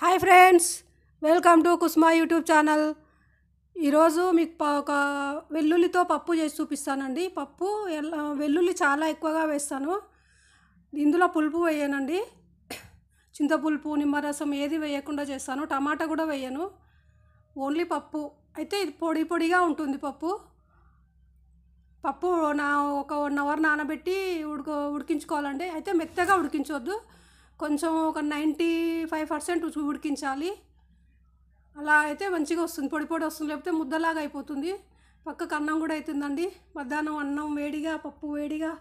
Hi friends, welcome to Kusma YouTube channel. ఈరోజు మీకు ఒక వెల్లుల్లితో పప్పు చేసి చూపిస్తానండి. పప్పు వెల్లుల్లి చాలా ఎక్కువగా వేస్తాను. ఇందులో పులుపు వేయనండి. చింతపులుపు, నిమ్మరసం ఏది వేయకుండా చేస్తాను. టమాటా కూడా వేయను, ఓన్లీ పప్పు. అయితే ఇది పొడి పొడిగా ఉంటుంది పప్పు. ఒక 1 అవర్ నానబెట్టి ఉడికించుకోవాలండి. అయితే మెత్తగా ఉడికించవద్దు, కొంచెం ఒక 95% ఉడికించాలి. అలా అయితే మంచిగా వస్తుంది, పొడి పొడి వస్తుంది. లేకపోతే ముద్దలాగా అయిపోతుంది. పక్కకు అన్నం కూడా అవుతుందండి. మధ్యాహ్నం అన్నం వేడిగా, పప్పు వేడిగా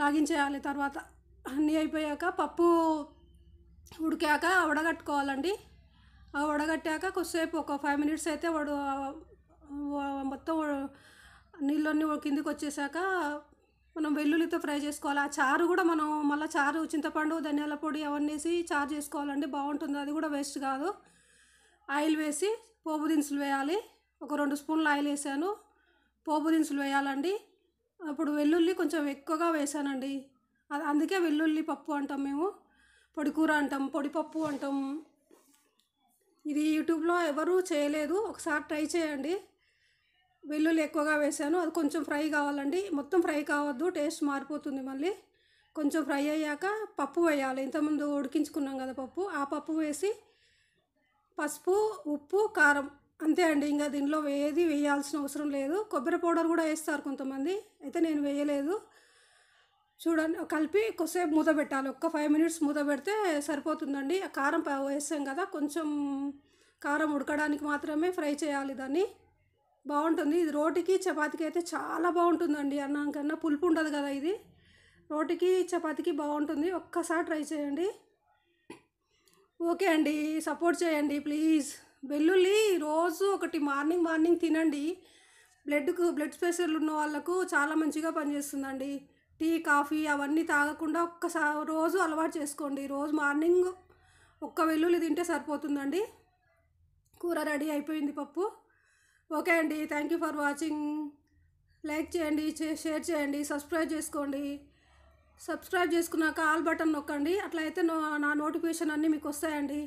లాగించేయాలి. తర్వాత అన్నీ అయిపోయాక పప్పు ఉడికాక వడగట్టుకోవాలండి. ఆ వడగట్టాక కొద్దిసేపు ఒక 5 మినిట్స్ అయితే మొత్తం నీళ్ళన్నీ కిందికి వచ్చేసాక మనం వెల్లుల్లితో ఫ్రై చేసుకోవాలి. ఆ చారు కూడా మనం మళ్ళీ చారు చింతపండు, ధనియాల పొడి అవన్నీ వేసి చారు చేసుకోవాలండి, బాగుంటుంది. అది కూడా వేస్ట్ కాదు. ఆయిల్ వేసి పోపు దినుసులు వేయాలి. ఒక 2 స్పూన్లు ఆయిల్ వేసాను, పోపు దినుసులు వేయాలండి. అప్పుడు వెల్లుల్లి కొంచెం ఎక్కువగా వేసానండి. అందుకే వెల్లుల్లి పప్పు అంటాం మేము, పొడి కూర అంటాం, పొడి పప్పు అంటాం. ఇది యూట్యూబ్లో ఎవరూ చేయలేదు, ఒకసారి ట్రై చేయండి. వెల్లుల్లి ఎక్కువగా వేసాను. అది కొంచెం ఫ్రై కావాలండి, మొత్తం ఫ్రై కావద్దు, టేస్ట్ మారిపోతుంది. మళ్ళీ కొంచెం ఫ్రై అయ్యాక పప్పు వేయాలి. ఇంతకుముందు ఉడికించుకున్నాం కదా పప్పు, ఆ పప్పు వేసి పసుపు, ఉప్పు, కారం, అంతే అండి. ఇంకా దీనిలో ఏది వేయాల్సిన అవసరం లేదు. కొబ్బరి పౌడర్ కూడా వేస్తారు కొంతమంది, అయితే నేను వేయలేదు. చూడండి, కలిపి కొద్దిసేపు మూత పెట్టాలి. ఒక్క 5 మినిట్స్ మూత పెడితే సరిపోతుందండి. ఆ కారం వేసాం కదా, కొంచెం కారం ఉడకడానికి మాత్రమే ఫ్రై చేయాలి దాన్ని. బాగుంటుంది ఇది. రోటికి చపాతీకి అయితే చాలా బాగుంటుందండి. అన్నం కన్నా పులుపు ఉండదు కదా ఇది. రోటికి చపాతీకి బాగుంటుంది, ఒక్కసారి ట్రై చేయండి. ఓకే అండి, సపోర్ట్ చేయండి ప్లీజ్. వెల్లుల్లి రోజు ఒకటి మార్నింగ్ తినండి. బ్లడ్ ప్రెషర్లు ఉన్న వాళ్ళకు చాలా మంచిగా పనిచేస్తుందండి. టీ, కాఫీ అవన్నీ తాగకుండా ఒక్కసారి రోజు అలవాటు చేసుకోండి. రోజు మార్నింగ్ ఒక్క వెల్లుల్లి తింటే సరిపోతుందండి. కూర రెడీ అయిపోయింది, పప్పు. ఓకే అండి, thank you for watching. Like చేయండి, షేర్ చేయండి, సబ్స్క్రైబ్ చేసుకోండి. సబ్స్క్రైబ్ చేసుకున్నాక ఆల్ బటన్ నొక్కండి, అట్లా అయితే నా నోటిఫికేషన్ అన్నీ మీకు వస్తాయండి.